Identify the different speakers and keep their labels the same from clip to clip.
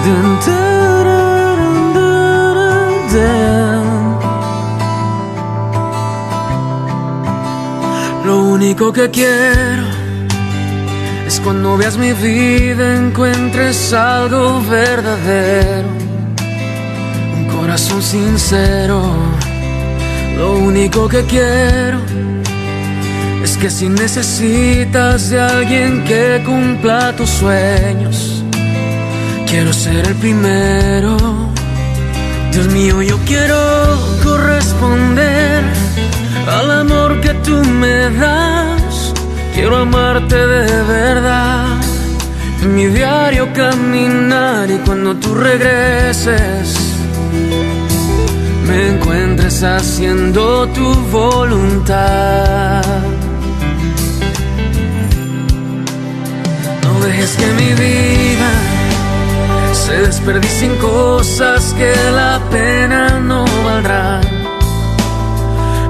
Speaker 1: Dun, tararun, dun, dun. Lo único que quiero es cuando veas mi vida encuentres algo verdadero, un corazón sincero. Lo único que quiero es que si necesitas de alguien que cumpla tus sueños, quiero ser el primero. Dios mío, yo quiero corresponder al amor que tú me das. Quiero amarte de verdad, en mi diario caminar, y cuando tú regreses me encuentres haciendo tu voluntad. No dejes que mi vida se desperdicie en cosas que la pena no valdrá.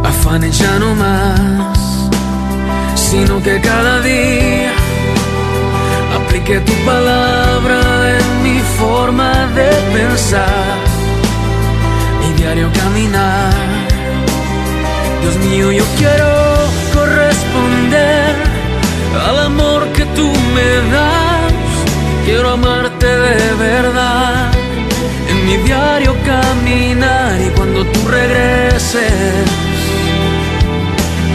Speaker 1: Afanes ya no más, sino que cada día aplique tu palabra en mi forma de pensar, mi diario caminar. Dios mío, yo quiero corresponder al amor que tú me das. Quiero amarte de verdad, en mi diario caminar, y cuando tú regreses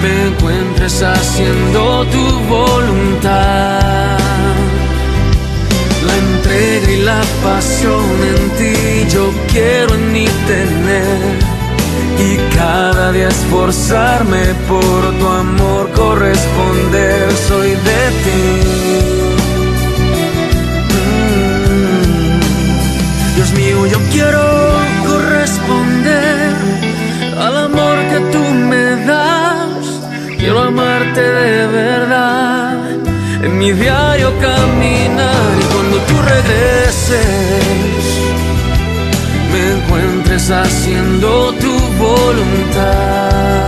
Speaker 1: me encuentres haciendo tu voluntad. La entrega y la pasión en ti yo quiero en mí tener, y cada día esforzarme por tu amor corresponder. Soy de ti. Dios mío, yo quiero corresponder al amor que tú me das. Quiero amarte de verdad, en mi diario caminar, y cuando tú regreses me encuentres haciendo tu voluntad.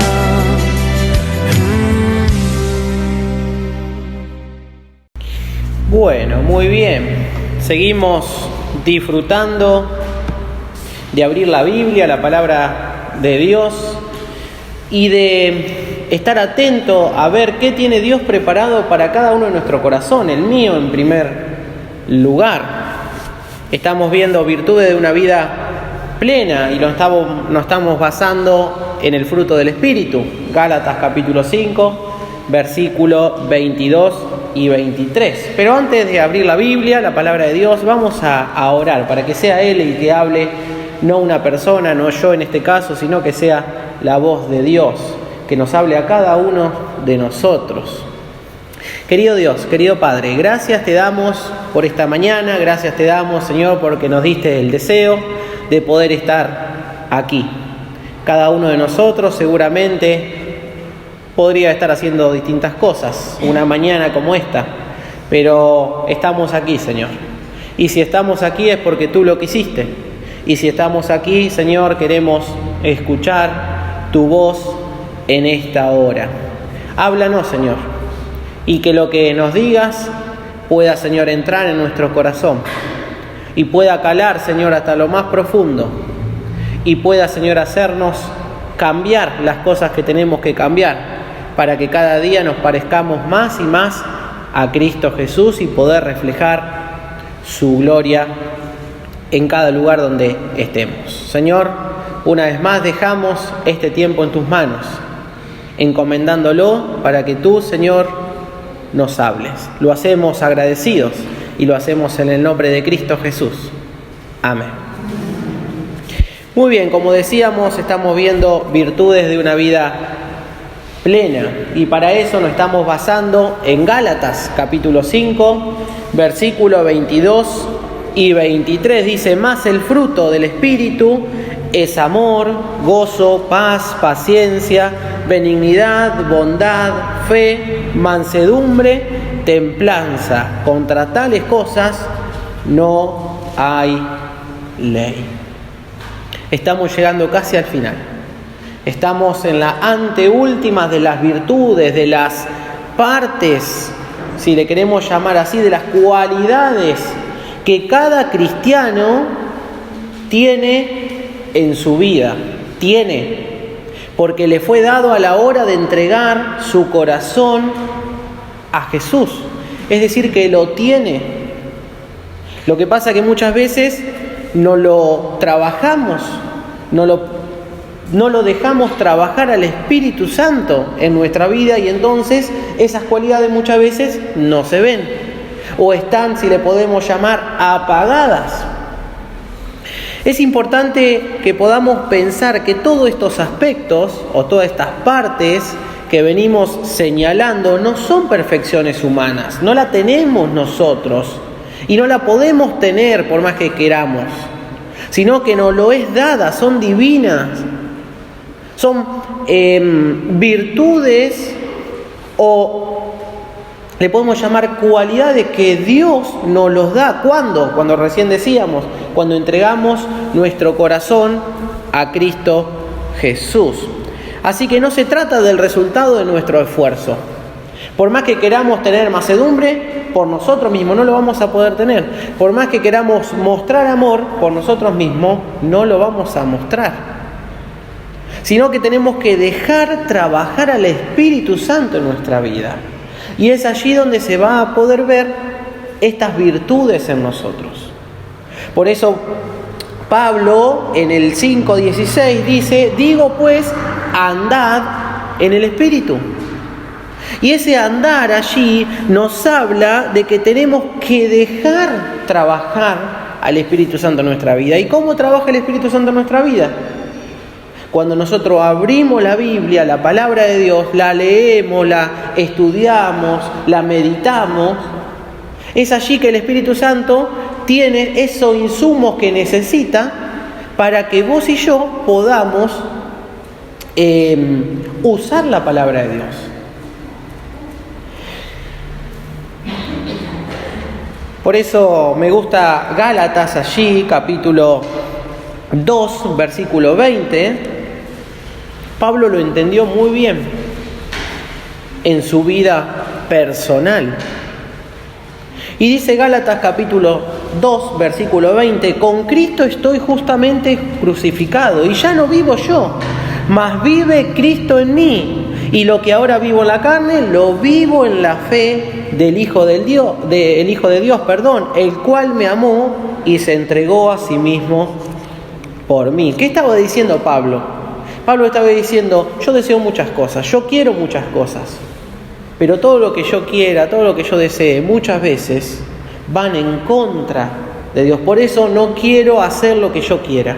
Speaker 2: Bueno, muy bien. Seguimos disfrutando de abrir la Biblia, la palabra de Dios, y de estar atento a ver qué tiene Dios preparado para cada uno de nuestro corazón, el mío en primer lugar. Estamos viendo virtudes de una vida plena y nos estamos basando en el fruto del Espíritu. Gálatas capítulo 5, versículo 22 y 23. Pero antes de abrir la Biblia, la palabra de Dios, vamos a orar para que sea Él el que hable, no una persona, no yo en este caso, sino que sea la voz de Dios, que nos hable a cada uno de nosotros. Querido Dios, querido Padre, gracias te damos por esta mañana, gracias te damos, Señor, porque nos diste el deseo de poder estar aquí. Cada uno de nosotros seguramente podría estar haciendo distintas cosas una mañana como esta, pero estamos aquí, Señor. Y si estamos aquí es porque tú lo quisiste. Y si estamos aquí, Señor, queremos escuchar tu voz en esta hora. Háblanos, Señor, y que lo que nos digas pueda, Señor, entrar en nuestro corazón y pueda calar, Señor, hasta lo más profundo, y pueda, Señor, hacernos cambiar las cosas que tenemos que cambiar para que cada día nos parezcamos más y más a Cristo Jesús y poder reflejar su gloria en cada lugar donde estemos. Señor, una vez más dejamos este tiempo en tus manos, encomendándolo para que tú, Señor, nos hables. Lo hacemos agradecidos y lo hacemos en el nombre de Cristo Jesús. Amén. Muy bien, como decíamos, estamos viendo virtudes de una vida plena, y para eso nos estamos basando en Gálatas capítulo 5, versículo 22 y 23. Dice: más el fruto del Espíritu es amor, gozo, paz, paciencia, benignidad, bondad, fe, mansedumbre, templanza. Contra tales cosas no hay ley. Estamos llegando casi al final. Estamos en la anteúltima de las virtudes, de las partes, si le queremos llamar así, de las cualidades que cada cristiano tiene en su vida. Porque le fue dado a la hora de entregar su corazón a Jesús. Es decir, que lo tiene. Lo que pasa es que muchas veces no lo trabajamos, no lo dejamos trabajar al Espíritu Santo en nuestra vida, y entonces esas cualidades muchas veces no se ven o están, si le podemos llamar, apagadas. Es importante que podamos pensar que todos estos aspectos o todas estas partes que venimos señalando no son perfecciones humanas, no la tenemos nosotros y no la podemos tener por más que queramos, sino que nos lo es dada, son divinas, son virtudes o le podemos llamar cualidades que Dios nos los da. ¿Cuándo? Cuando recién decíamos, cuando entregamos nuestro corazón a Cristo Jesús. Así que no se trata del resultado de nuestro esfuerzo. Por más que queramos tener mansedumbre, por nosotros mismos no lo vamos a poder tener. Por más que queramos mostrar amor, por nosotros mismos no lo vamos a mostrar. Sino que tenemos que dejar trabajar al Espíritu Santo en nuestra vida. Y es allí donde se va a poder ver estas virtudes en nosotros. Por eso Pablo en el 5:16 dice: digo pues, andad en el Espíritu. Y ese andar allí nos habla de que tenemos que dejar trabajar al Espíritu Santo en nuestra vida. ¿Y cómo trabaja el Espíritu Santo en nuestra vida? Cuando nosotros abrimos la Biblia, la palabra de Dios, la leemos, la estudiamos, la meditamos, es allí que el Espíritu Santo tiene esos insumos que necesita para que vos y yo podamos usar la palabra de Dios. Por eso me gusta Gálatas allí, capítulo 2, versículo 20. Pablo lo entendió muy bien en su vida personal. Y dice Gálatas capítulo 2, versículo 20: con Cristo estoy justamente crucificado, y ya no vivo yo, mas vive Cristo en mí. Y lo que ahora vivo en la carne, lo vivo en la fe del Hijo de Dios, el cual me amó y se entregó a sí mismo por mí. ¿Qué estaba diciendo Pablo? Pablo estaba diciendo: yo deseo muchas cosas, yo quiero muchas cosas, pero todo lo que yo quiera, todo lo que yo desee, muchas veces van en contra de Dios. Por eso no quiero hacer lo que yo quiera.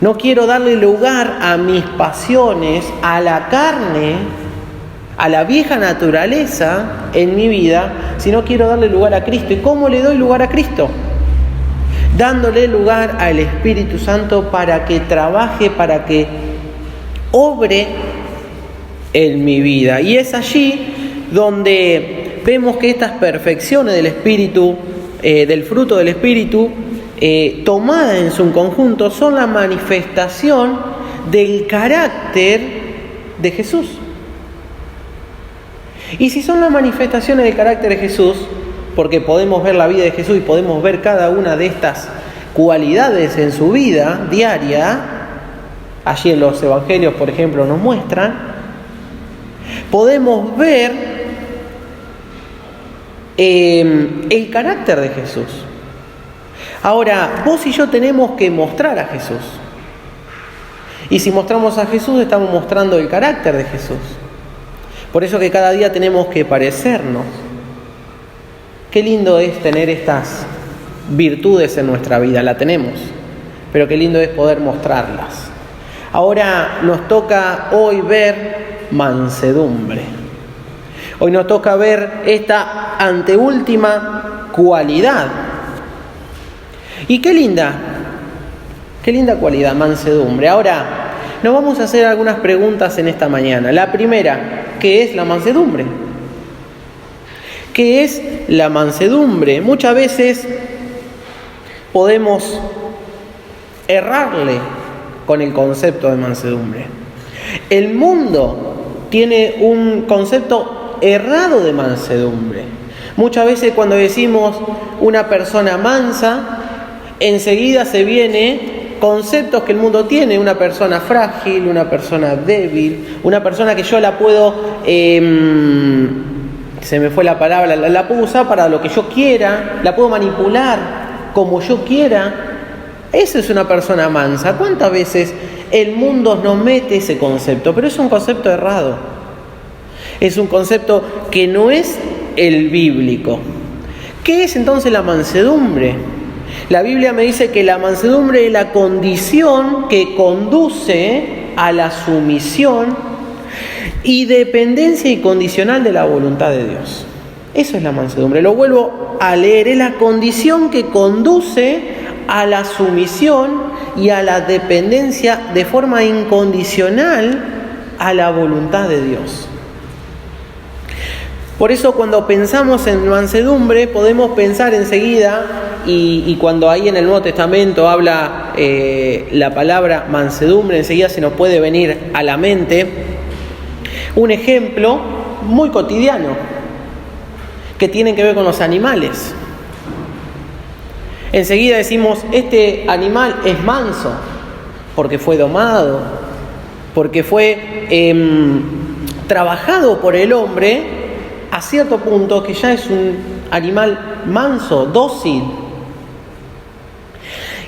Speaker 2: No quiero darle lugar a mis pasiones, a la carne, a la vieja naturaleza en mi vida, sino quiero darle lugar a Cristo. ¿Y cómo le doy lugar a Cristo? Dándole lugar al Espíritu Santo para que trabaje, para que obre en mi vida. Y es allí donde vemos que estas perfecciones del Espíritu, del fruto del Espíritu, tomadas en su conjunto, son la manifestación del carácter de Jesús. Y si son las manifestaciones del carácter de Jesús, porque podemos ver la vida de Jesús y podemos ver cada una de estas cualidades en su vida diaria, allí en los evangelios, por ejemplo, nos muestran, podemos ver el carácter de Jesús. Ahora, vos y yo tenemos que mostrar a Jesús. Y si mostramos a Jesús, estamos mostrando el carácter de Jesús. Por eso que cada día tenemos que parecernos. Qué lindo es tener estas virtudes en nuestra vida, la tenemos, pero qué lindo es poder mostrarlas. Ahora nos toca hoy ver mansedumbre. Hoy nos toca ver esta anteúltima cualidad. Y qué linda cualidad, mansedumbre. Ahora, nos vamos a hacer algunas preguntas en esta mañana. La primera, ¿qué es la mansedumbre? ¿Qué es la mansedumbre? Muchas veces podemos errarle con el concepto de mansedumbre. El mundo tiene un concepto errado de mansedumbre. Muchas veces cuando decimos una persona mansa, enseguida se viene conceptos que el mundo tiene, una persona frágil, una persona débil, una persona que yo la puedo, se me fue la palabra, la puedo usar para lo que yo quiera, la puedo manipular como yo quiera. Esa es una persona mansa. ¿Cuántas veces el mundo nos mete ese concepto? Pero es un concepto errado. Es un concepto que no es el bíblico. ¿Qué es entonces la mansedumbre? La Biblia me dice que la mansedumbre es la condición que conduce a la sumisión y dependencia incondicional de la voluntad de Dios. Eso es la mansedumbre. Lo vuelvo a leer. Es la condición que conduce a la sumisión y a la dependencia de forma incondicional a la voluntad de Dios. Por eso cuando pensamos en mansedumbre podemos pensar enseguida, y cuando ahí en el Nuevo Testamento habla la palabra mansedumbre, enseguida se nos puede venir a la mente un ejemplo muy cotidiano que tiene que ver con los animales. Enseguida decimos, este animal es manso porque fue domado, porque fue trabajado por el hombre a cierto punto que ya es un animal manso, dócil.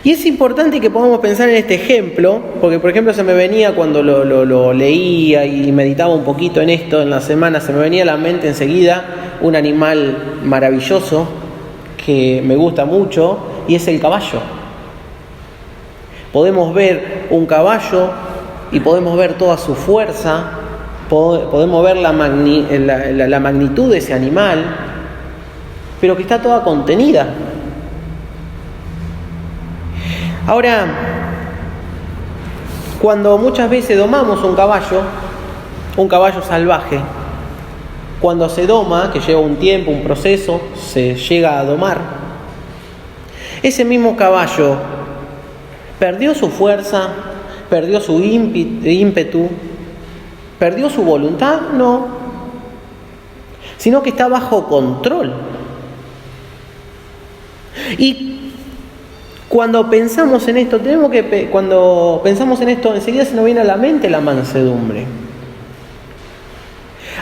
Speaker 2: Y es importante que podamos pensar en este ejemplo, porque por ejemplo se me venía cuando lo leía y meditaba un poquito en esto en la semana, se me venía a la mente enseguida un animal maravilloso que me gusta mucho, y es el caballo. Podemos ver un caballo y podemos ver toda su fuerza, podemos ver la magnitud de ese animal, pero que está toda contenida. Ahora, cuando muchas veces domamos un caballo salvaje, cuando se doma, que lleva un tiempo, un proceso, se llega a domar, ese mismo caballo perdió su fuerza, perdió su ímpetu, perdió su voluntad, no, sino que está bajo control. Y cuando pensamos en esto, enseguida se nos viene a la mente la mansedumbre.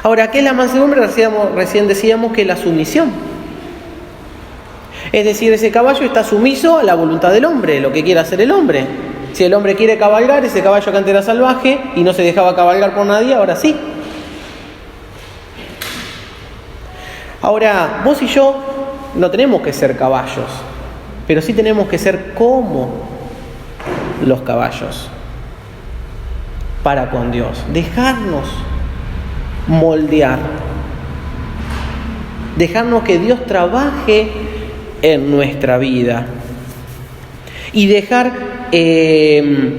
Speaker 2: Ahora, ¿qué es la mansedumbre? Recién decíamos que es la sumisión. Es decir, ese caballo está sumiso a la voluntad del hombre, lo que quiera hacer el hombre. Si el hombre quiere cabalgar, ese caballo que antes era salvaje y no se dejaba cabalgar por nadie, ahora sí. Ahora, vos y yo no tenemos que ser caballos, pero sí tenemos que ser como los caballos para con Dios. Dejarnos moldear. Dejarnos que Dios trabaje en nuestra vida. Y dejar que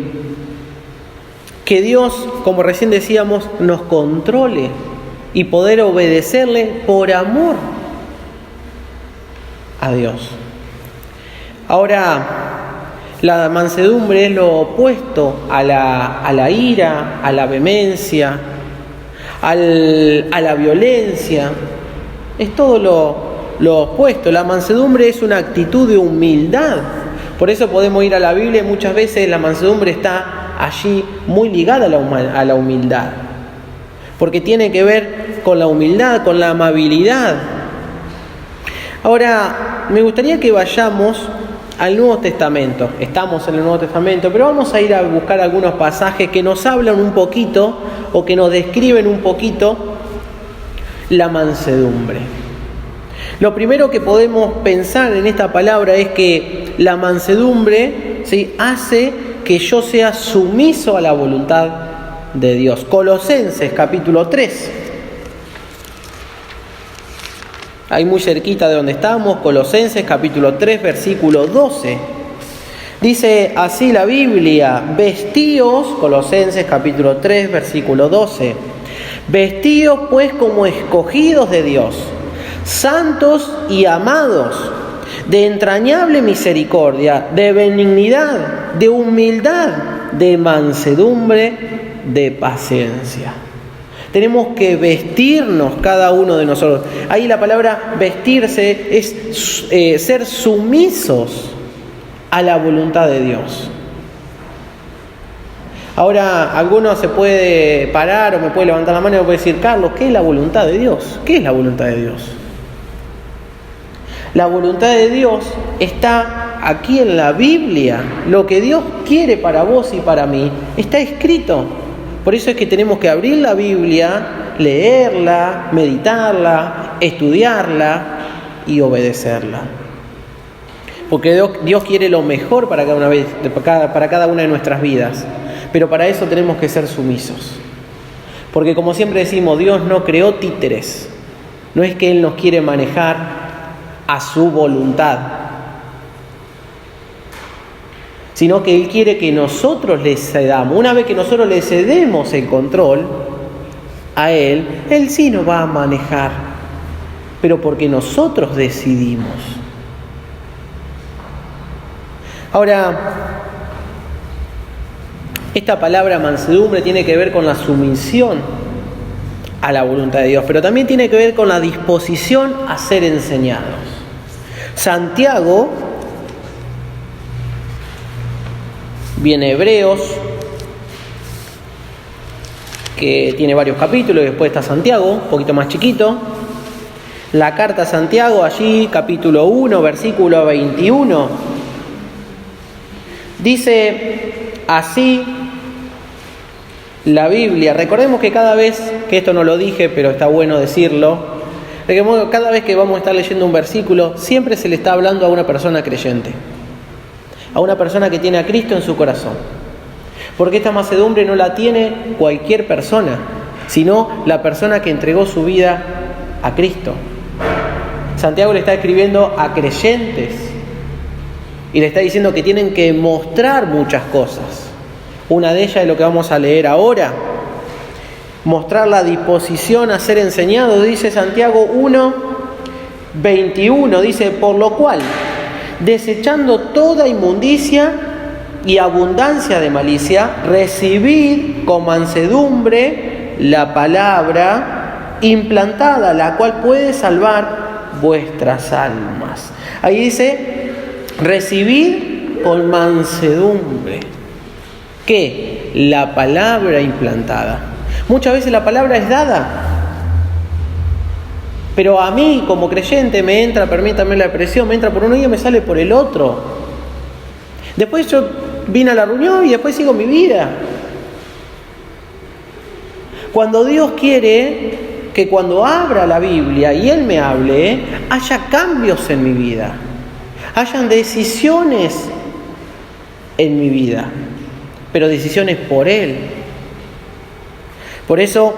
Speaker 2: Dios, como recién decíamos, nos controle y poder obedecerle por amor a Dios. Ahora, la mansedumbre es lo opuesto a la ira, a la vehemencia, a la violencia. Es todo lo opuesto. La mansedumbre es una actitud de humildad. Por eso podemos ir a la Biblia y muchas veces la mansedumbre está allí muy ligada a la humildad. Porque tiene que ver con la humildad, con la amabilidad. Ahora, me gustaría que vayamos al Nuevo Testamento. Estamos en el Nuevo Testamento, pero vamos a ir a buscar algunos pasajes que nos hablan un poquito o que nos describen un poquito la mansedumbre. Lo primero que podemos pensar en esta palabra es que la mansedumbre, ¿sí?, hace que yo sea sumiso a la voluntad de Dios. Colosenses capítulo 3. Ahí muy cerquita de donde estamos, Colosenses capítulo 3, versículo 12. Dice así la Biblia: vestíos, Colosenses capítulo 3, versículo 12. Vestíos pues como escogidos de Dios, santos y amados, de entrañable misericordia, de benignidad, de humildad, de mansedumbre, de paciencia. Tenemos que vestirnos cada uno de nosotros. Ahí la palabra vestirse es ser sumisos a la voluntad de Dios. Ahora, alguno se puede parar o me puede levantar la mano y me puede decir: Carlos, ¿qué es la voluntad de Dios? ¿Qué es la voluntad de Dios? La voluntad de Dios está aquí en la Biblia. Lo que Dios quiere para vos y para mí está escrito. Por eso es que tenemos que abrir la Biblia, leerla, meditarla, estudiarla y obedecerla. Porque Dios quiere lo mejor para cada una de nuestras vidas. Pero para eso tenemos que ser sumisos. Porque como siempre decimos, Dios no creó títeres. No es que Él nos quiere manejar a su voluntad, sino que Él quiere que nosotros le cedamos. Una vez que nosotros le cedemos el control a Él, Él sí nos va a manejar, pero porque nosotros decidimos. Ahora, esta palabra mansedumbre tiene que ver con la sumisión a la voluntad de Dios, pero también tiene que ver con la disposición a ser enseñados. Santiago, viene Hebreos, que tiene varios capítulos, y después está Santiago, un poquito más chiquito. La carta a Santiago, allí, capítulo 1, versículo 21, dice así la Biblia. Recordemos que cada vez, que esto no lo dije, pero está bueno decirlo, cada vez que vamos a estar leyendo un versículo, siempre se le está hablando a una persona creyente, a una persona que tiene a Cristo en su corazón. Porque esta mansedumbre no la tiene cualquier persona, sino la persona que entregó su vida a Cristo. Santiago le está escribiendo a creyentes y le está diciendo que tienen que mostrar muchas cosas. Una de ellas es lo que vamos a leer ahora. Mostrar la disposición a ser enseñado. Dice Santiago 1:21, dice: por lo cual, desechando toda inmundicia y abundancia de malicia, recibid con mansedumbre la palabra implantada, la cual puede salvar vuestras almas. Ahí dice: recibid con mansedumbre. ¿Qué? La palabra implantada. Muchas veces la palabra es dada, pero a mí como creyente me entra, permítame la expresión, me entra por un oído y me sale por el otro. Después yo vine a la reunión y después sigo mi vida. Cuando Dios quiere que cuando abra la Biblia y Él me hable, haya cambios en mi vida, hayan decisiones en mi vida, pero decisiones por Él. Por eso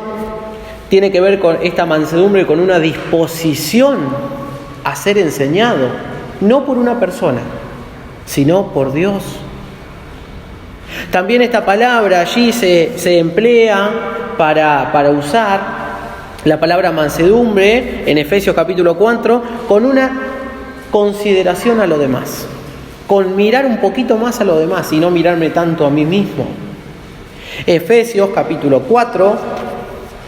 Speaker 2: tiene que ver con esta mansedumbre, con una disposición a ser enseñado, no por una persona, sino por Dios. También esta palabra allí se emplea para usar la palabra mansedumbre en Efesios capítulo 4 con una consideración a lo demás, con mirar un poquito más a lo demás y no mirarme tanto a mí mismo. Efesios capítulo 4,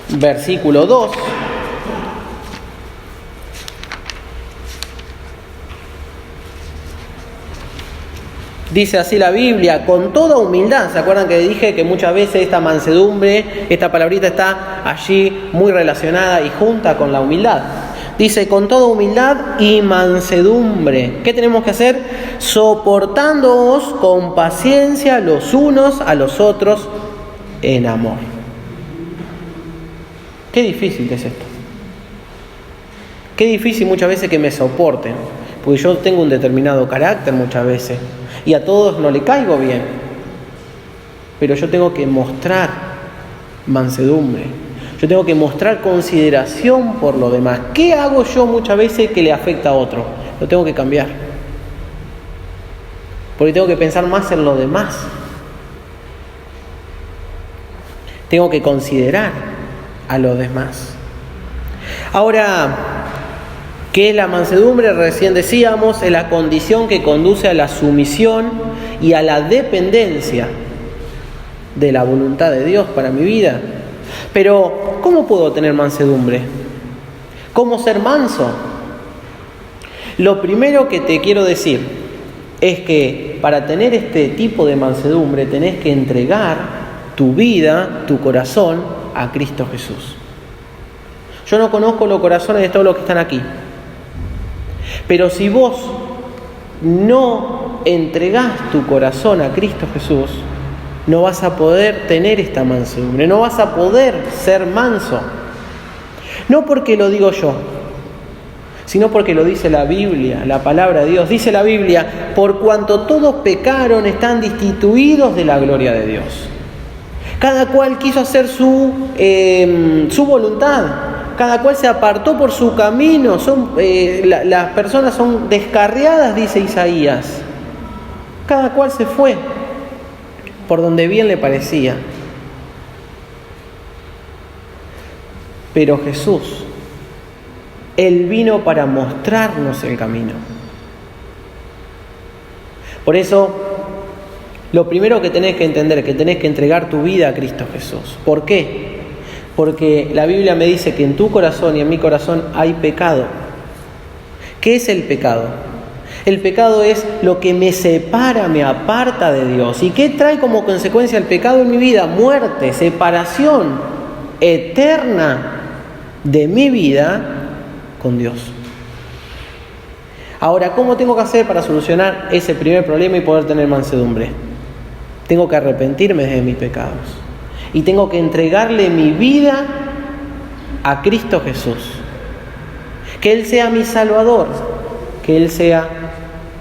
Speaker 2: versículo 2. Dice así la Biblia: con toda humildad. ¿Se acuerdan que dije que muchas veces esta mansedumbre, esta palabrita está allí muy relacionada y junta con la humildad? Dice: con toda humildad y mansedumbre. ¿Qué tenemos que hacer? Soportándoos con paciencia los unos a los otros en amor. Qué difícil que es esto. Qué difícil muchas veces que me soporten, porque yo tengo un determinado carácter muchas veces y a todos no le caigo bien, pero yo tengo que mostrar mansedumbre, yo tengo que mostrar consideración por lo demás. ¿Qué hago yo muchas veces que le afecta a otro? Lo tengo que cambiar, porque tengo que pensar más en lo demás. Tengo que considerar a los demás. Ahora, ¿qué es la mansedumbre? Recién decíamos, es la condición que conduce a la sumisión y a la dependencia de la voluntad de Dios para mi vida. Pero, ¿cómo puedo tener mansedumbre? ¿Cómo ser manso? Lo primero que te quiero decir es que para tener este tipo de mansedumbre tenés que entregar tu vida, tu corazón a Cristo Jesús. Yo no conozco los corazones de todos los que están aquí, pero si vos no entregás tu corazón a Cristo Jesús, no vas a poder tener esta mansedumbre, no vas a poder ser manso. No porque lo digo yo, sino porque lo dice la Biblia, la palabra de Dios. Dice la Biblia, por cuanto todos pecaron, están destituidos de la gloria de Dios. Cada cual quiso hacer su voluntad, cada cual se apartó por su camino. Las personas son descarriadas, dice Isaías. Cada cual se fue por donde bien le parecía. Pero Jesús, Él vino para mostrarnos el camino. Por eso, lo primero que tenés que entender es que tenés que entregar tu vida a Cristo Jesús. ¿Por qué? Porque la Biblia me dice que en tu corazón y en mi corazón hay pecado. ¿Qué es el pecado? El pecado es lo que me separa, me aparta de Dios. ¿Y qué trae como consecuencia el pecado en mi vida? Muerte, separación eterna de mi vida con Dios. Ahora, ¿cómo tengo que hacer para solucionar ese primer problema y poder tener mansedumbre? Tengo que arrepentirme de mis pecados y tengo que entregarle mi vida a Cristo Jesús. Que Él sea mi Salvador, que Él sea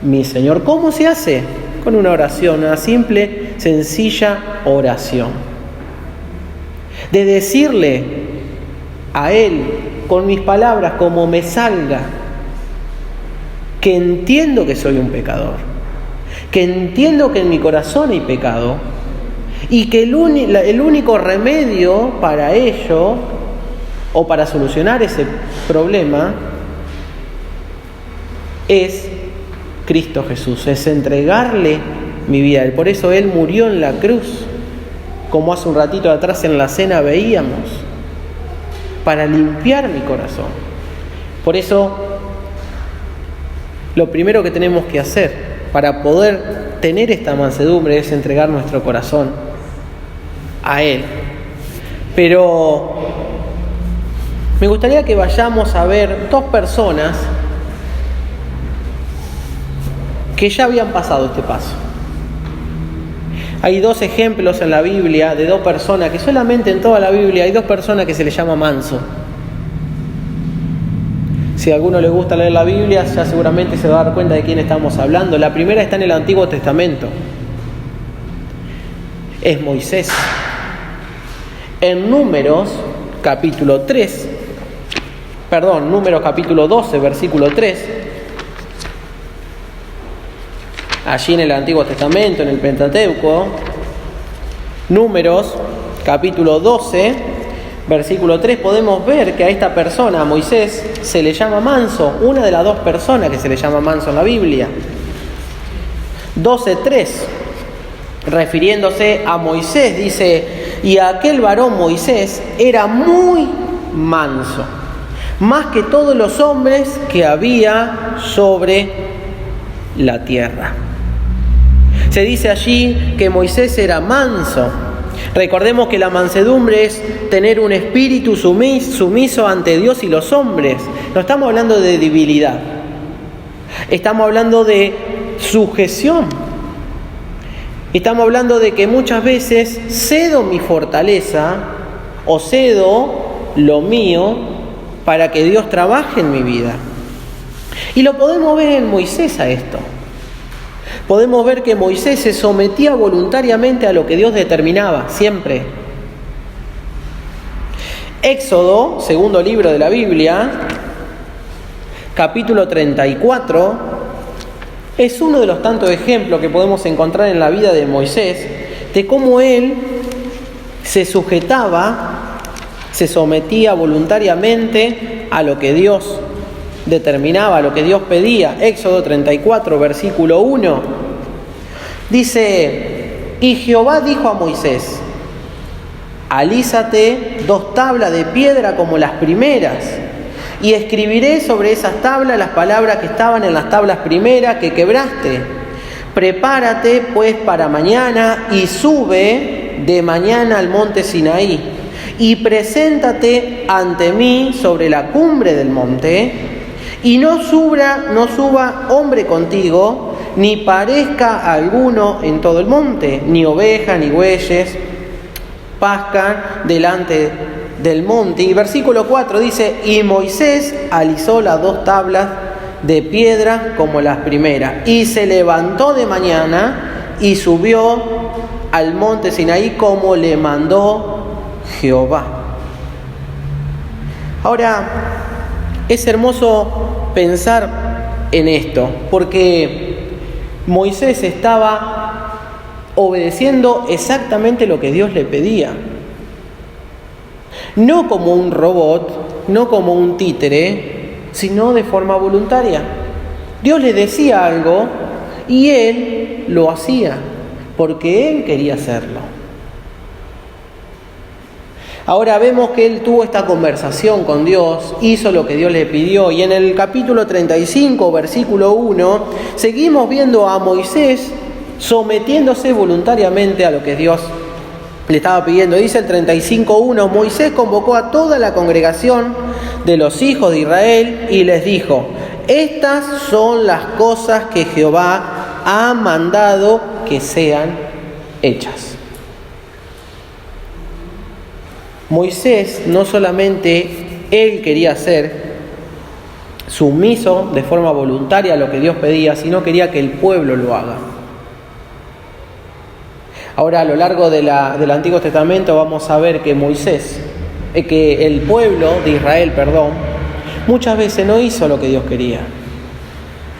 Speaker 2: mi Señor. ¿Cómo se hace? Con una oración, una simple, sencilla oración. De decirle a Él, con mis palabras, como me salga, que entiendo que soy un pecador, que entiendo que en mi corazón hay pecado y que el único remedio para ello o para solucionar ese problema es Cristo Jesús, es entregarle mi vida a Él. Por eso Él murió en la cruz, como hace un ratito atrás en la cena veíamos, para limpiar mi corazón. Por eso, lo primero que tenemos que hacer para poder tener esta mansedumbre es entregar nuestro corazón a Él. Pero me gustaría que vayamos a ver dos personas que ya habían pasado este paso. Hay dos ejemplos en la Biblia de dos personas, que solamente en toda la Biblia hay dos personas que se les llama manso. Si a alguno le gusta leer la Biblia, ya seguramente se va a dar cuenta de quién estamos hablando. La primera está en el Antiguo Testamento. Es Moisés. En Números capítulo 12, versículo 3. Allí en el Antiguo Testamento, en el Pentateuco, Números, capítulo 12, versículo 3, podemos ver que a esta persona, a Moisés, se le llama manso, una de las dos personas que se le llama manso en la Biblia. 12:3, refiriéndose a Moisés, dice, y aquel varón Moisés era muy manso, más que todos los hombres que había sobre la tierra. Se dice allí que Moisés era manso. Recordemos que la mansedumbre es tener un espíritu sumiso ante Dios y los hombres. No estamos hablando de debilidad. Estamos hablando de sujeción. Estamos hablando de que muchas veces cedo mi fortaleza o cedo lo mío para que Dios trabaje en mi vida. Y lo podemos ver en Moisés a esto. Podemos ver que Moisés se sometía voluntariamente a lo que Dios determinaba, siempre. Éxodo, segundo libro de la Biblia, capítulo 34, es uno de los tantos ejemplos que podemos encontrar en la vida de Moisés, de cómo él se sujetaba, se sometía voluntariamente a lo que Dios determinaba, lo que Dios pedía. Éxodo 34, versículo 1, dice, y Jehová dijo a Moisés, alízate 2 tablas de piedra como las primeras, y escribiré sobre esas tablas las palabras que estaban en las tablas primeras que quebraste. Prepárate pues para mañana y sube de mañana al monte Sinaí, y preséntate ante mí sobre la cumbre del monte, y no suba hombre contigo, ni parezca alguno en todo el monte, ni oveja ni bueyes pascan delante del monte. Y versículo 4 dice: y Moisés alisó las 2 tablas de piedra como las primeras, y se levantó de mañana y subió al monte Sinaí como le mandó Jehová. Ahora, es hermoso pensar en esto, porque Moisés estaba obedeciendo exactamente lo que Dios le pedía. No como un robot, no como un títere, sino de forma voluntaria. Dios le decía algo y él lo hacía, porque él quería hacerlo. Ahora vemos que él tuvo esta conversación con Dios, hizo lo que Dios le pidió, y en el capítulo 35, versículo 1, seguimos viendo a Moisés sometiéndose voluntariamente a lo que Dios le estaba pidiendo. Dice el 35:1: Moisés convocó a toda la congregación de los hijos de Israel y les dijo: estas son las cosas que Jehová ha mandado que sean hechas. Moisés no solamente él quería ser sumiso de forma voluntaria a lo que Dios pedía, sino quería que el pueblo lo haga. Ahora, a lo largo del Antiguo Testamento vamos a ver que el pueblo de Israel, muchas veces no hizo lo que Dios quería,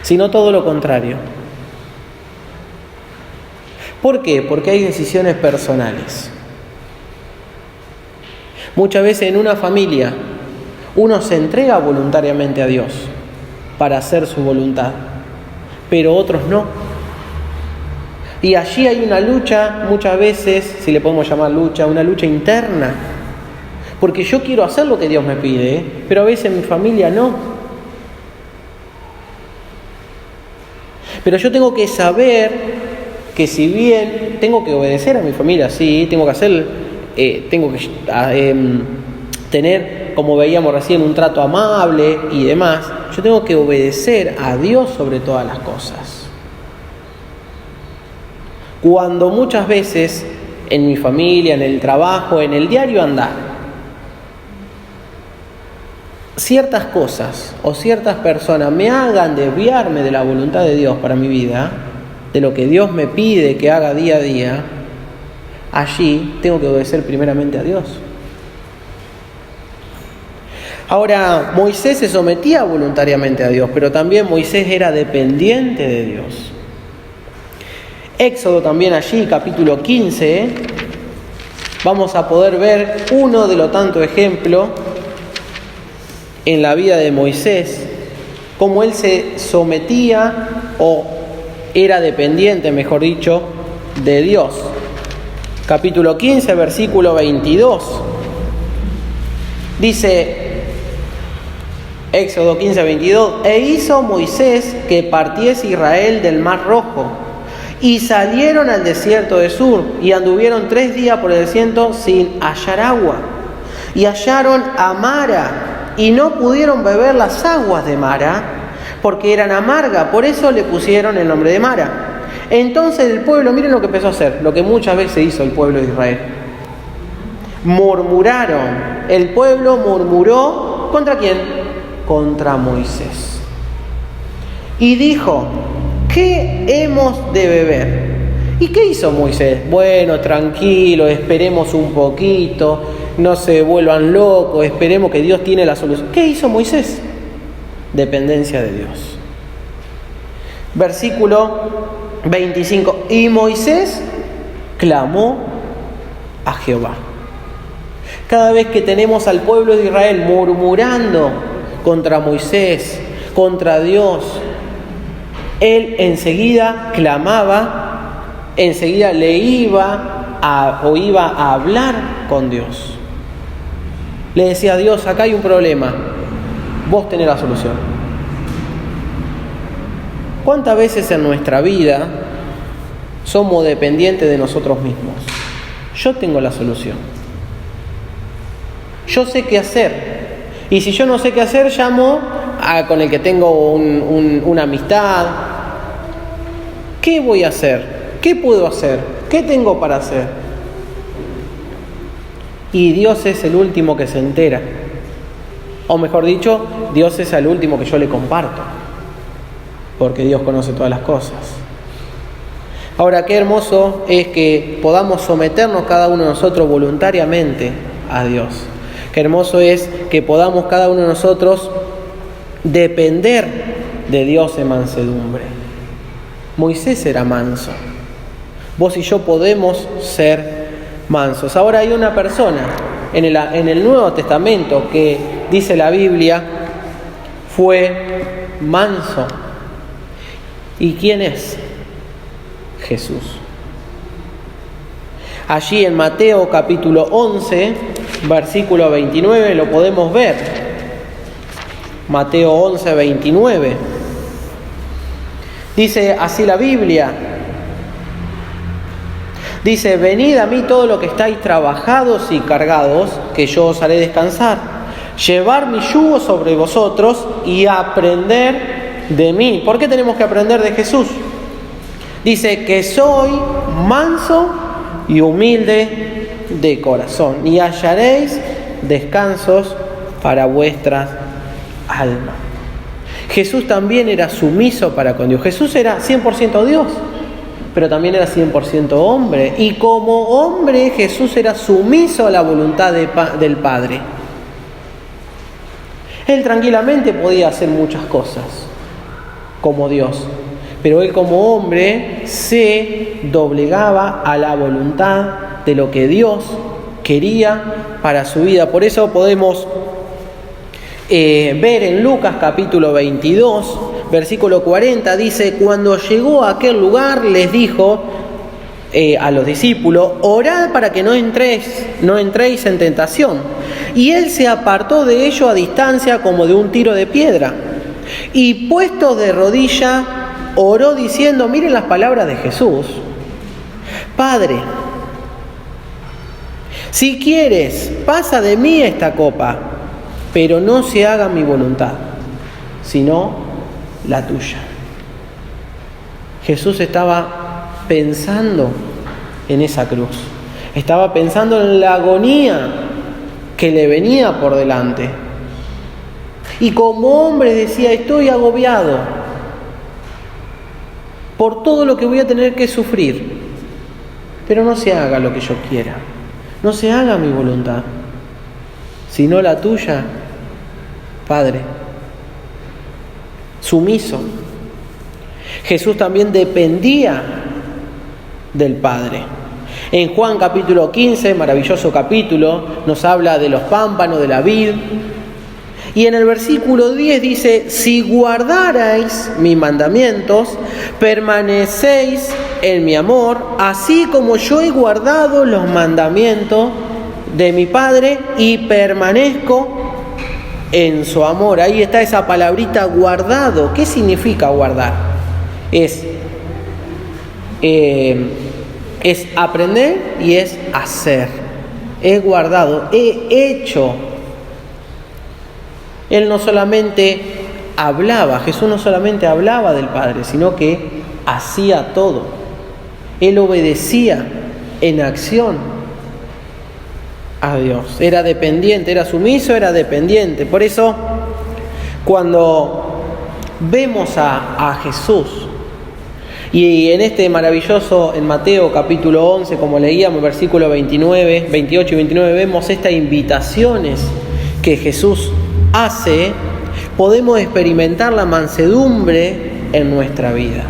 Speaker 2: sino todo lo contrario. ¿Por qué? Porque hay decisiones personales. Muchas veces en una familia uno se entrega voluntariamente a Dios para hacer su voluntad, pero otros no. Y allí hay una lucha, muchas veces, si le podemos llamar lucha, una lucha interna. Porque yo quiero hacer lo que Dios me pide, pero a veces mi familia no. Pero yo tengo que saber que si bien tengo que obedecer a mi familia, sí, tengo que tener, como veíamos recién, un trato amable y demás, yo tengo que obedecer a Dios sobre todas las cosas. Cuando muchas veces en mi familia, en el trabajo, en el diario andar, ciertas cosas o ciertas personas me hagan desviarme de la voluntad de Dios para mi vida, de lo que Dios me pide que haga día a día, allí tengo que obedecer primeramente a Dios. Ahora, Moisés se sometía voluntariamente a Dios, pero también Moisés era dependiente de Dios. Éxodo también allí, capítulo 15, vamos a poder ver uno de los tantos ejemplos en la vida de Moisés, cómo él se sometía o era dependiente, mejor dicho, de Dios. Capítulo 15, versículo 22. Dice Éxodo 15, 22: e hizo Moisés que partiese Israel del mar Rojo, y salieron al desierto de Sur, y anduvieron 3 días por el desierto sin hallar agua. Y hallaron a Mara, y no pudieron beber las aguas de Mara, porque eran amargas, por eso le pusieron el nombre de Mara. Entonces el pueblo, miren lo que empezó a hacer, lo que muchas veces hizo el pueblo de Israel. Murmuraron. El pueblo murmuró, ¿contra quién? Contra Moisés. Y dijo: ¿qué hemos de beber? ¿Y qué hizo Moisés? Bueno, tranquilo, esperemos un poquito, no se vuelvan locos, esperemos que Dios tiene la solución. ¿Qué hizo Moisés? Dependencia de Dios. Versículo 25: y Moisés clamó a Jehová. Cada vez que tenemos al pueblo de Israel murmurando contra Moisés, contra Dios, él enseguida clamaba, enseguida le iba o iba a hablar con Dios. Le decía a Dios, acá hay un problema, vos tenés la solución. ¿Cuántas veces en nuestra vida somos dependientes de nosotros mismos? Yo tengo la solución. Yo sé qué hacer. Y si yo no sé qué hacer, llamo con el que tengo una amistad. ¿Qué voy a hacer? ¿Qué puedo hacer? ¿Qué tengo para hacer? Y Dios es el último que se entera. O mejor dicho, Dios es el último que yo le comparto. Porque Dios conoce todas las cosas. Ahora, qué hermoso es que podamos someternos cada uno de nosotros voluntariamente a Dios. Qué hermoso es que podamos cada uno de nosotros depender de Dios en mansedumbre. Moisés era manso. Vos y yo podemos ser mansos. Ahora hay una persona en el Nuevo Testamento que dice la Biblia fue manso. ¿Y quién es? Jesús. Allí en Mateo capítulo 11, versículo 29, lo podemos ver. Mateo 11, 29. Dice así la Biblia. Dice, venid a mí todos los que estáis trabajados y cargados, que yo os haré descansar. Llevar mi yugo sobre vosotros y aprender de mí. ¿Por qué tenemos que aprender de Jesús? Dice que soy manso y humilde de corazón, y hallaréis descansos para vuestras almas. Jesús también era sumiso para con Dios. Jesús era 100% Dios, pero también era 100% hombre. Y como hombre, Jesús era sumiso a la voluntad del Padre. Él tranquilamente podía hacer muchas cosas como Dios, pero él como hombre se doblegaba a la voluntad de lo que Dios quería para su vida. Por eso podemos ver en Lucas capítulo 22, versículo 40, dice, cuando llegó a aquel lugar les dijo a los discípulos, orad para que no entréis en tentación. Y él se apartó de ellos a distancia como de un tiro de piedra. Y puesto de rodilla, oró diciendo, miren las palabras de Jesús, Padre, si quieres, pasa de mí esta copa, pero no se haga mi voluntad, sino la tuya. Jesús estaba pensando en esa cruz, estaba pensando en la agonía que le venía por delante. Y como hombre decía, estoy agobiado por todo lo que voy a tener que sufrir, pero no se haga lo que yo quiera, no se haga mi voluntad, sino la tuya, Padre. Sumiso. Jesús también dependía del Padre. En Juan capítulo 15, maravilloso capítulo, nos habla de los pámpanos, de la vid. Y en el versículo 10 dice, si guardarais mis mandamientos, permanecéis en mi amor, así como yo he guardado los mandamientos de mi Padre y permanezco en su amor. Ahí está esa palabrita guardado. ¿Qué significa guardar? Es aprender y es hacer. He guardado, he hecho. Él no solamente hablaba, Jesús no solamente hablaba del Padre, sino que hacía todo. Él obedecía en acción a Dios. Era dependiente, era sumiso, era dependiente. Por eso, cuando vemos a Jesús, y en este maravilloso, en Mateo capítulo 11, como leíamos, versículos 28 y 29, vemos estas invitaciones que Jesús hace, podemos experimentar la mansedumbre en nuestra vida.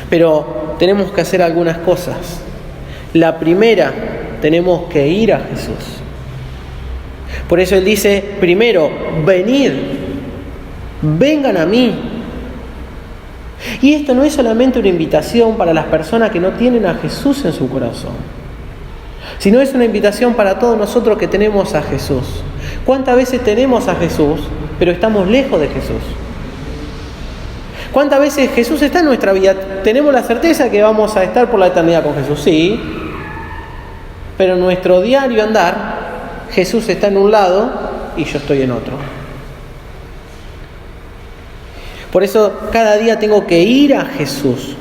Speaker 2: Pero tenemos que hacer algunas cosas. La primera, tenemos que ir a Jesús. Por eso Él dice, primero, venid, vengan a mí. Y esto no es solamente una invitación para las personas que no tienen a Jesús en su corazón. sino es una invitación para todos nosotros que tenemos a Jesús. ¿Cuántas veces tenemos a Jesús, pero estamos lejos de Jesús? ¿Cuántas veces Jesús está en nuestra vida? Tenemos la certeza que vamos a estar por la eternidad con Jesús, sí, pero en nuestro diario andar, Jesús está en un lado y yo estoy en otro. Por eso cada día tengo que ir a Jesús.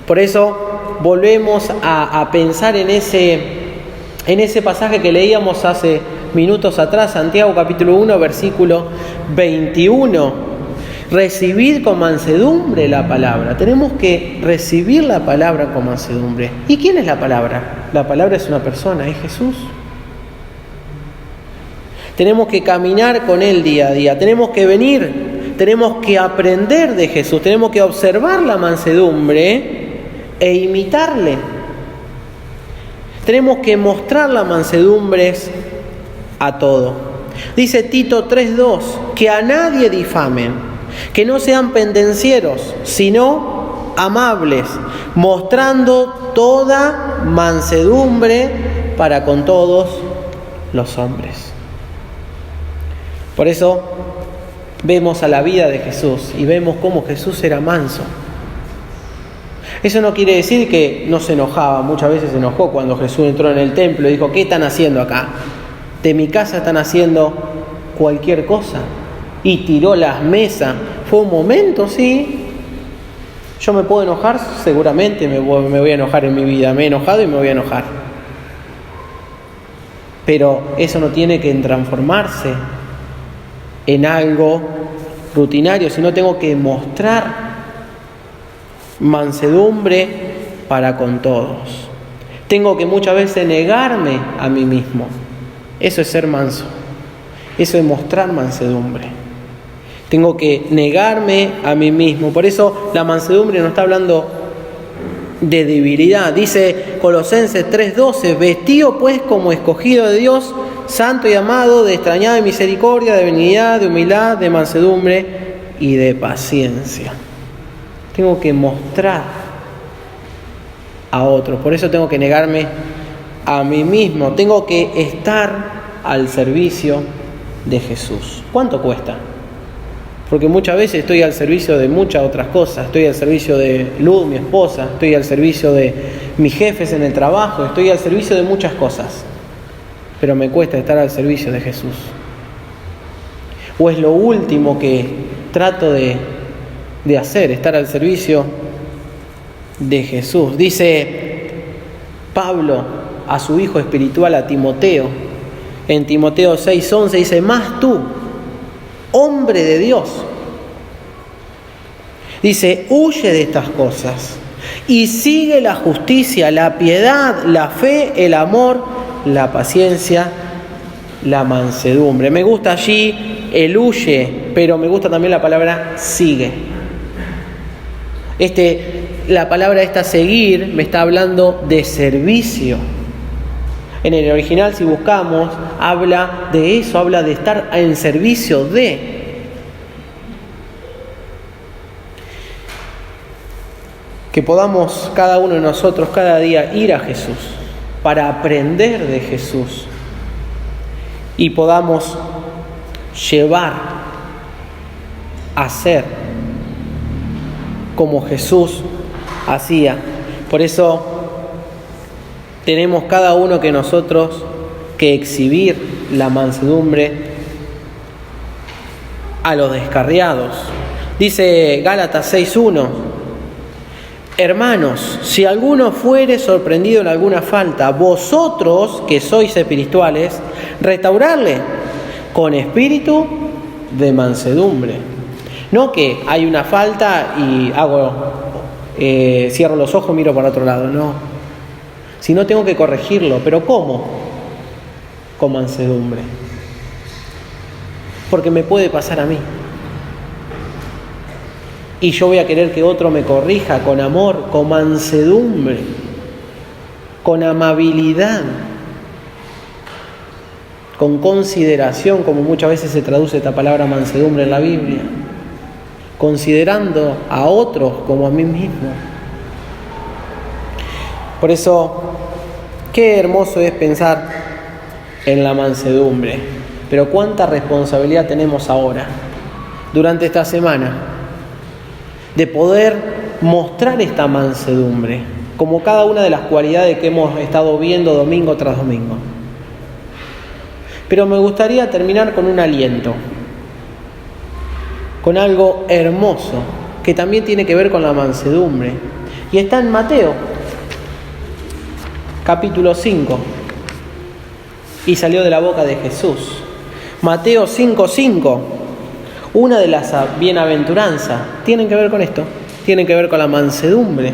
Speaker 2: Por eso volvemos a pensar en ese pasaje que leíamos hace minutos atrás, Santiago capítulo 1, versículo 21. Recibid con mansedumbre la palabra. Tenemos que recibir la palabra con mansedumbre. ¿Y quién es la palabra? La palabra es una persona, es Jesús. Tenemos que caminar con Él día a día. Tenemos que venir, tenemos que aprender de Jesús. Tenemos que observar la mansedumbre e imitarle. Tenemos que mostrar la mansedumbre a todo. Dice Tito 3:2, que a nadie difamen, que no sean pendencieros, sino amables, mostrando toda mansedumbre para con todos los hombres. Por eso vemos a la vida de Jesús y vemos cómo Jesús era manso. Eso no quiere decir que no se enojaba. Muchas veces se enojó cuando Jesús entró en el templo y dijo: ¿qué están haciendo acá? De mi casa están haciendo cualquier cosa. Y tiró las mesas. Fue un momento, sí. Yo me puedo enojar, seguramente me voy a enojar en mi vida. Me he enojado y me voy a enojar. Pero eso no tiene que transformarse en algo rutinario, sino tengo que mostrar mansedumbre para con todos. Tengo que muchas veces negarme a mí mismo. Eso es ser manso. Eso es mostrar mansedumbre. Tengo que negarme a mí mismo. Por eso la mansedumbre no está hablando de debilidad. Dice Colosenses 3:12, vestido pues como escogido de Dios, santo y amado, de extrañada misericordia, de benignidad, de humildad, de mansedumbre y de paciencia. Tengo que mostrar a otros. Por eso tengo que negarme a mí mismo. Tengo que estar al servicio de Jesús. ¿Cuánto cuesta? Porque muchas veces estoy al servicio de muchas otras cosas. Estoy al servicio de Luz, mi esposa. Estoy al servicio de mis jefes en el trabajo. Estoy al servicio de muchas cosas. Pero me cuesta estar al servicio de Jesús. O es lo último que trato de hacer, estar al servicio de Jesús. Dice Pablo a su hijo espiritual, a Timoteo, en Timoteo 6:11, dice: más tú, hombre de Dios, dice, huye de estas cosas y sigue la justicia, la piedad, la fe, el amor, la paciencia, la mansedumbre. Me gusta allí el huye, pero me gusta también la palabra sigue. La palabra esta seguir me está hablando de servicio. En el original, si buscamos, habla de eso, habla de estar en servicio de. Que podamos cada uno de nosotros cada día ir a Jesús para aprender de Jesús y podamos llevar a ser como Jesús hacía. Por eso tenemos cada uno que nosotros que exhibir la mansedumbre a los descarriados. Dice Gálatas 6:1: hermanos, si alguno fuere sorprendido en alguna falta, vosotros que sois espirituales, restaurarle con espíritu de mansedumbre. No que hay una falta y cierro los ojos, miro para otro lado, no. Si no, tengo que corregirlo. ¿Pero cómo? Con mansedumbre. Porque me puede pasar a mí. Y yo voy a querer que otro me corrija con amor, con mansedumbre, con amabilidad, con consideración, como muchas veces se traduce esta palabra mansedumbre en la Biblia. Considerando a otros como a mí mismo. Por eso Qué hermoso es pensar en la mansedumbre, pero cuánta responsabilidad tenemos ahora, durante esta semana, de poder mostrar esta mansedumbre, como cada una de las cualidades que hemos estado viendo domingo tras domingo. Pero me gustaría terminar con un aliento, con algo hermoso, que también tiene que ver con la mansedumbre, y está en Mateo, capítulo 5, y salió de la boca de Jesús. Mateo 5:5, una de las bienaventuranzas, tienen que ver con esto, tienen que ver con la mansedumbre.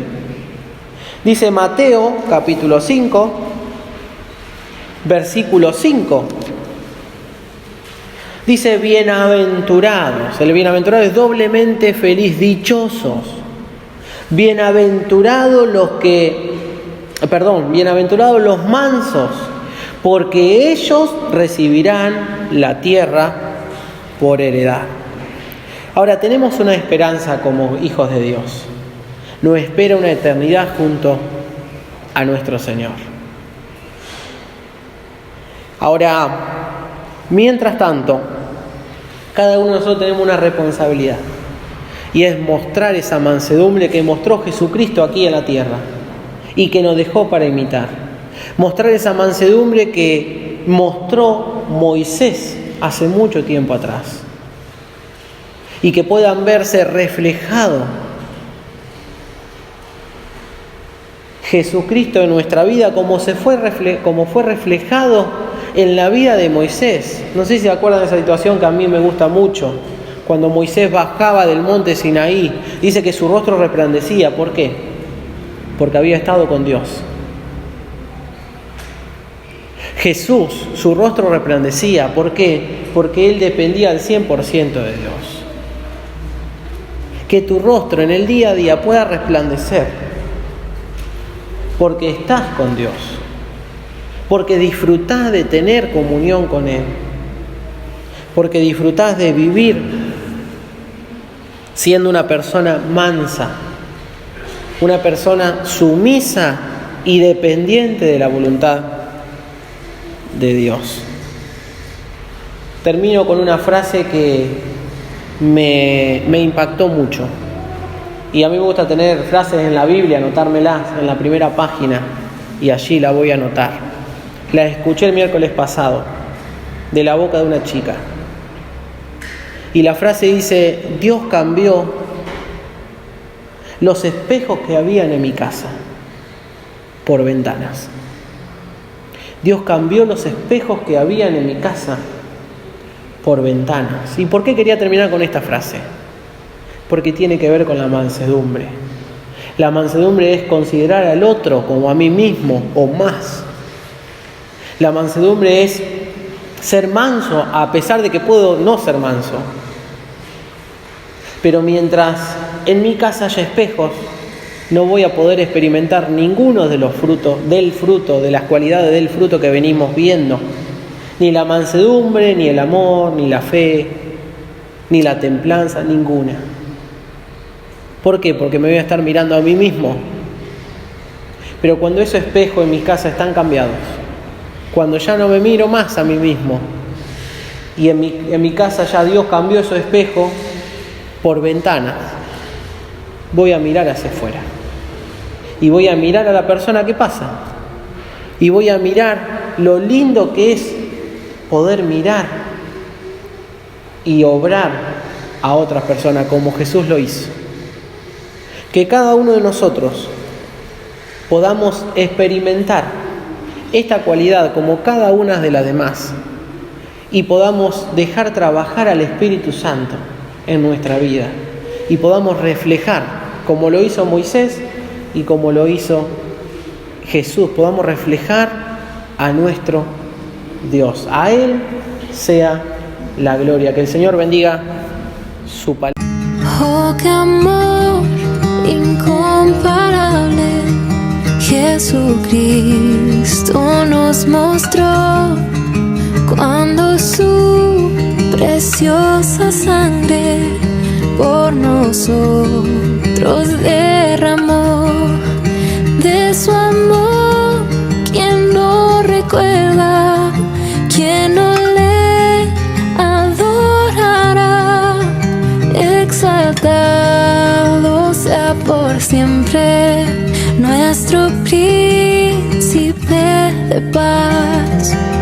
Speaker 2: Dice Mateo, capítulo 5, versículo 5. Dice, bienaventurados. El bienaventurado es doblemente feliz, dichosos. Bienaventurados los mansos, porque ellos recibirán la tierra por heredad. Ahora, tenemos una esperanza como hijos de Dios. Nos espera una eternidad junto a nuestro Señor. Ahora, mientras tanto, cada uno de nosotros tenemos una responsabilidad, y es mostrar esa mansedumbre que mostró Jesucristo aquí en la tierra y que nos dejó para imitar. Mostrar esa mansedumbre que mostró Moisés hace mucho tiempo atrás, y que puedan verse reflejado Jesucristo en nuestra vida como fue reflejado en la vida de Moisés. No sé si se acuerdan de esa situación que a mí me gusta mucho, cuando Moisés bajaba del monte Sinaí. Dice que su rostro resplandecía. ¿Por qué? Porque había estado con Dios. Jesús, su rostro resplandecía. ¿Por qué? Porque Él dependía al 100% de Dios. Que tu rostro en el día a día pueda resplandecer, porque estás con Dios, porque disfrutás de tener comunión con Él, porque disfrutás de vivir siendo una persona mansa, una persona sumisa y dependiente de la voluntad de Dios. Termino con una frase que me impactó mucho. Y a mí me gusta tener frases en la Biblia, anotármelas en la primera página, y allí la voy a anotar. La escuché el miércoles pasado, de la boca de una chica. Y la frase dice: Dios cambió los espejos que habían en mi casa por ventanas. Dios cambió los espejos que habían en mi casa por ventanas. ¿Y por qué quería terminar con esta frase? Porque tiene que ver con la mansedumbre. La mansedumbre es considerar al otro como a mí mismo o más. La mansedumbre es ser manso a pesar de que puedo no ser manso. Pero mientras en mi casa haya espejos, no voy a poder experimentar ninguno de los frutos, de las cualidades del fruto que venimos viendo. Ni la mansedumbre, ni el amor, ni la fe, ni la templanza, ninguna. ¿Por qué? Porque me voy a estar mirando a mí mismo. Pero cuando esos espejos en mi casa están cambiados, cuando ya no me miro más a mí mismo, y en mi casa ya Dios cambió esos espejos por ventanas, voy a mirar hacia afuera. Y voy a mirar a la persona que pasa. Y voy a mirar lo lindo que es poder mirar y obrar a otras personas como Jesús lo hizo. Que cada uno de nosotros podamos experimentar esta cualidad como cada una de las demás, y podamos dejar trabajar al Espíritu Santo en nuestra vida, y podamos reflejar como lo hizo Moisés y como lo hizo Jesús. Podamos reflejar a nuestro Dios. A Él sea la gloria. Que el Señor bendiga su palabra.
Speaker 3: Oh, qué amor incomparable Jesucristo nos mostró cuando su preciosa sangre por nosotros derramó. De su amor, ¿quién para por siempre, nuestro príncipe de paz.